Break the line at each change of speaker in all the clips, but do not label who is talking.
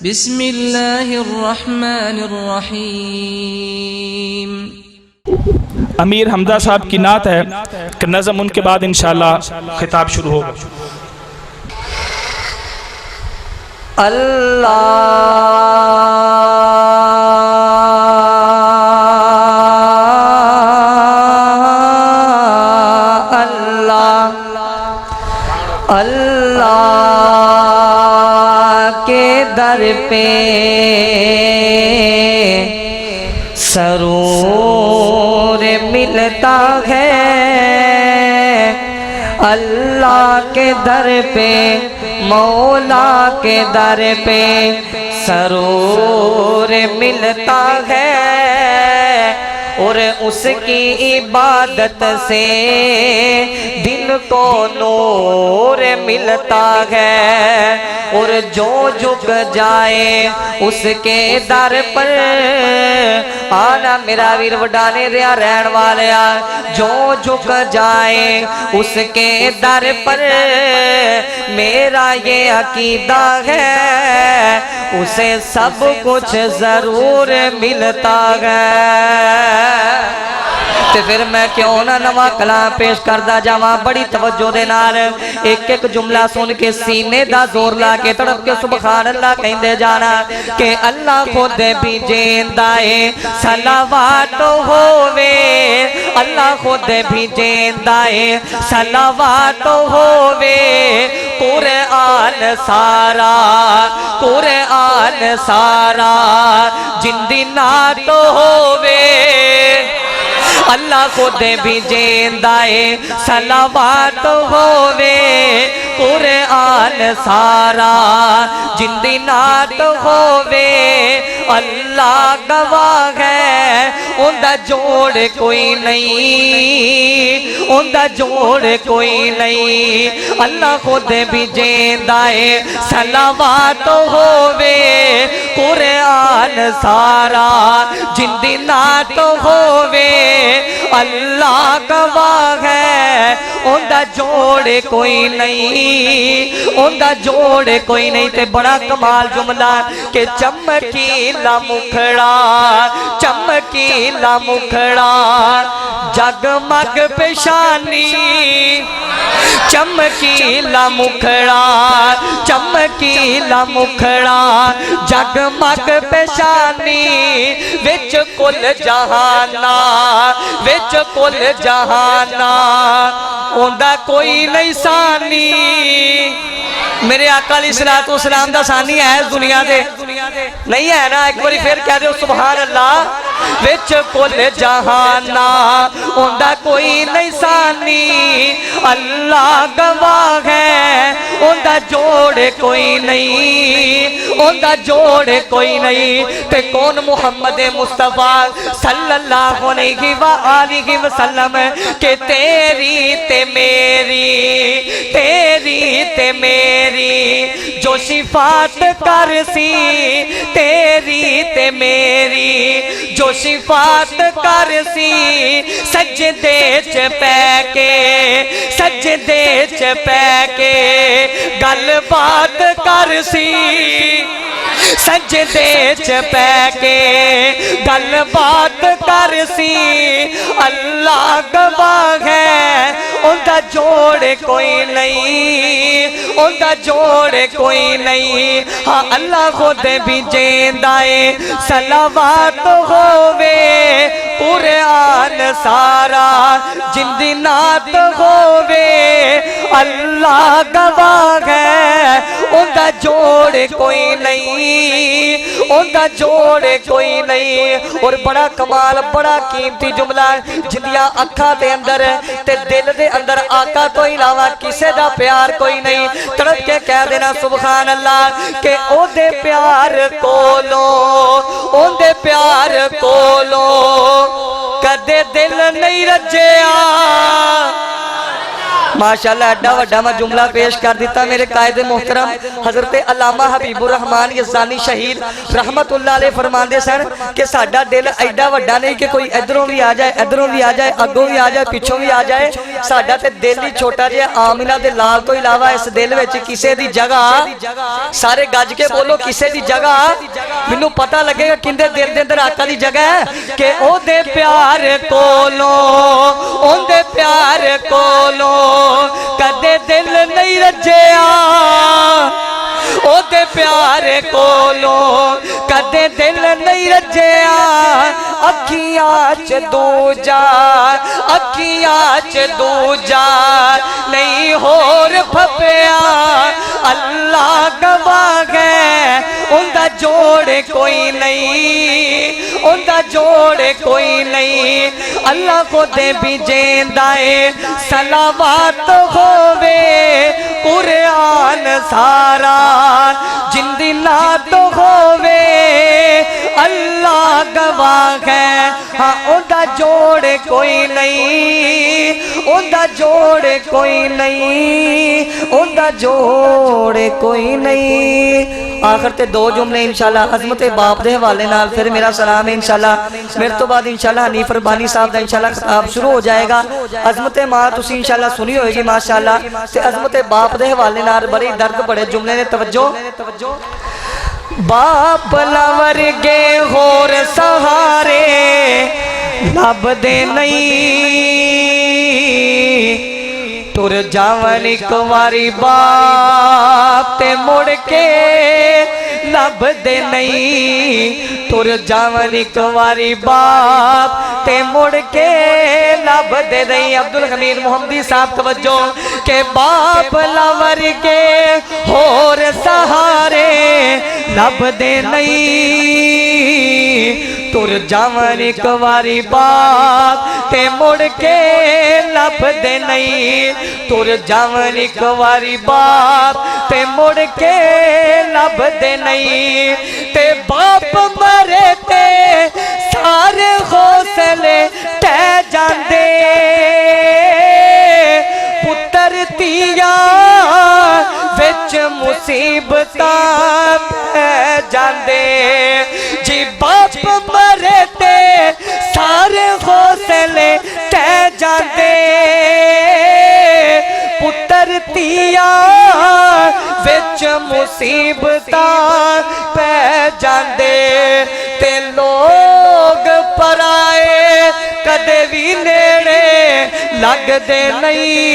बिस्मिल्लाहिर्रहमानिर्रहीम।
अमीर हमदा साहब की नात है कि नज़म, उनके बाद इंशाअल्लाह खिताब शुरू होगा।
अल्लाह के दर पे सरूर मिलता है, अल्लाह के दर पे, मौला के दर पे सरूर मिलता है। और उसकी इबादत से दिल को नूर मिलता है। और जो झुक जाए उसके दर पर, आना मेरा वीर वडाने दिया रहन वालिया, जो झुक जाए उसके दर पर, मेरा ये अकीदा है उसे सब कुछ जरूर मिलता है। ते फिर मैं क्यों ना नवा कलाम पेश करदा जावां बड़ी तवज्जो दे नाल। एक एक जुमला सुन के सीने दा जोर ला के तड़प के सुभान अल्लाह कहंदे जाना कि अल्लाह खुद भी जिंदा है, सलावत होवे। अल्लाह खुद भी जिंदा है, सलावत होवे। कुरान सारा, कुरान सारा जिंदी ना तो होवे। अल्लाह खुद भी जिंदा है, सलावत होवे। कुरान सारा जिंदी नात होवे। अल्लाह गवाह है उनका जोड़ कोई नहीं, उनका जोड़ कोई नहीं। अल्लाह खुद भी जिंदा है, सलावत होवे। कुरान सारा जिंदी नात होवे। अल्लाह गवाह है उनका जोड़ कोई नहीं, उनका जोड़ कोई नहीं। ते बड़ा कमाल जुमला के चमकीला मुखड़ा, चमकीला मुखड़ा जगमग पेशानी। चमकीला मुखड़ा, चमकीला मुखड़ा जगमग पेशानी। विच कुल जहाना, विच कुल जहाना उनका कोई नहीं सानी। मेरे आका अलैहिस्सलातु वस्सलाम दा सानी है इस दुनिया दे नहीं है ना? एक बार फिर कह दो सुभान अल्लाह। विच कुल जहाना उनका कोई नहीं सानी। अल्लाह गवाह है उनका जोड़ कोई नहीं, उनका जोड़ कोई नहीं। ते कौन मुहम्मद मुस्तफा सल्लल्लाहु अलैहि वसल्लम के तेरी ते मेरी, तेरी ते मेरी जो सिफात कर सी। तेरी ते मेरी जो सिफात कर सी। सजदे च पैके, सजदे च पैके गल बात कर सी। सजदे च पैके गल बात कर सी। अल्लाह गवाह है उनका जोड़ कोई नहीं, उनका जोड़ कोई नहीं। हाँ अल्लाह खुद भी जिंदा है, सलावत होवे। कुरान सारा जिंदी नात होवे। अल्लाह गवाह है उनका जोड़ कोई नहीं, उनका जोड़ कोई नहीं। और बड़ा कमाल बड़ा कीमती जुमला जिंदियां अखा दे अंदर ते दिल दे अंदर आका तो इलावा किसे दा प्यार कोई नहीं। तड़प के कह देना सुभान अल्लाह के ओदे प्यार कोलो, ओदे प्यार कोलो कदे दिल नहीं रजया। माशाअल्लाह एडा वड्डा मैं जुमला पेश कर दिता मेरे कायदे मोहतरम हजरत अल्लामा हबीबुर रहमान यज़ानी शहीद रहमतुल्लाह अलैह फरमाते सन कि साडा दिल एडा वड्डा नहीं कि कोई इधरों भी आ जाए इधरों भी आ जाए अगों भी आ जाए पिछों भी आ जाए साडा ते दिल ही छोटा जिहा आमिना दे लाल तो इलावा इस दिल विच किसे दी जगह सारे गज के बोलो किसे दी जगह मैनू पता लगेगा किंदे दिल दे अंदर आका दी जगह है कि ओदे प्यार कोलों ओंदे प्यार कोलों कदे दिल नहीं रजिया ओदे प्यार कोलों कदे दिल नहीं रजिया अखियां च दूजा अखियां च दूजा नहीं होर फपिया अल्लाह गवाह है उनका जोड़ कोई नहीं उनका जोड़ कोई नहीं अल्लाह को दे भी जेंदाए सलावत होवे कुरान सारा जिंदी ना तो होवे अल्लाह गवाह है हाँ उनका जोड़ कोई नहीं उनका जोड़ कोई नहीं उनका जोड़ कोई नहीं। आखिर ते दो जुमले इंशाल्लाह अजमत बाप दे हवाले नाल फिर मेरा सलाम है इंशाल्लाह मेरे तो बाद इंशाल्लाह हनीफ रब्बानी साहब दा इंशाल्लाह खिताब शुरू हो जाएगा। अजमत मां तुसी इंशाल्लाह सुनी होएगी माशाल्लाह ते अजमत बाप दे हवाले नाल बड़ी दर्द बड़े जुमले ने तवज्जो बाप लवर गे होर सहारे लभदे नहीं तुर जावन एक वारी बाप ते मुड़ के लभदे नहीं तुर जावन एक वारी बाप ते मुड़ के लभदे नहीं। अब्दुल हमीद मोहम्मदी साहब तवज्जो के बाप लवर के होर सहारे लभदे नहीं तुर जावन एक वारी बाप ते मुड़ के लभदे नहीं तुर जावन एक वारी बाप ते मुड़ के लभदे नहीं ते बाप मरे ते सारे हौसले टह जांदे पुत्र तिया विच मुसीबतां पै जांदे जी बाप मरे ते सारे हौसले टह जांदे पुत्र तिया विच मुसीबतां पै जांदे ते लोग पराए कदे भी नेड़े लगदे नहीं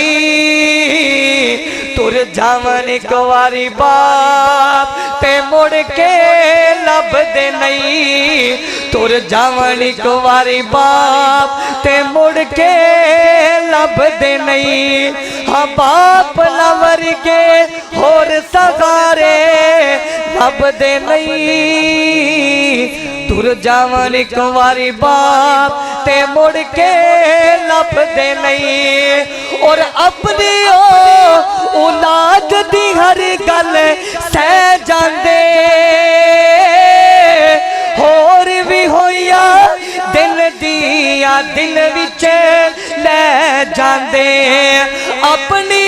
तुर जावन एक वारी बाप ते मुड़ के लभदे नहीं तुर जावन एक वारी बाप ते मुड़ के लभदे नहीं हाँ बाप लवर के होर सहारे लभदे नहीं तुर जावन एक वारी बाप ते मुड़ के लभदे नहीं और अपनी औलाद दी हर गल सह जांदे होर भी होया दिल दिया दिल विच ले जांदे अपनी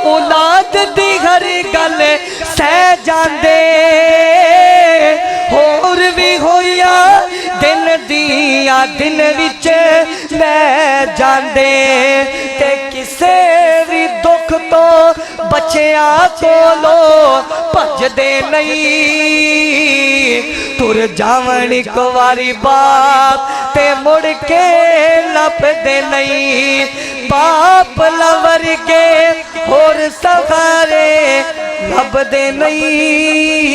औलाद दी हर गल सह जांदे होर भी होया दिल दिया दिल विच ले जांदे ते किसे भी दुख तो बचिया कोलो भजदे नहीं तुर जावन एक वारी बाप ते मुड़ के लभदे नहीं बाप लवर के होर सहारे लभदे नहीं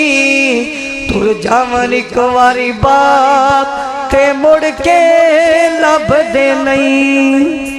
तुर जावन एक वारी बाप ते मुड़ के लभदे नहीं।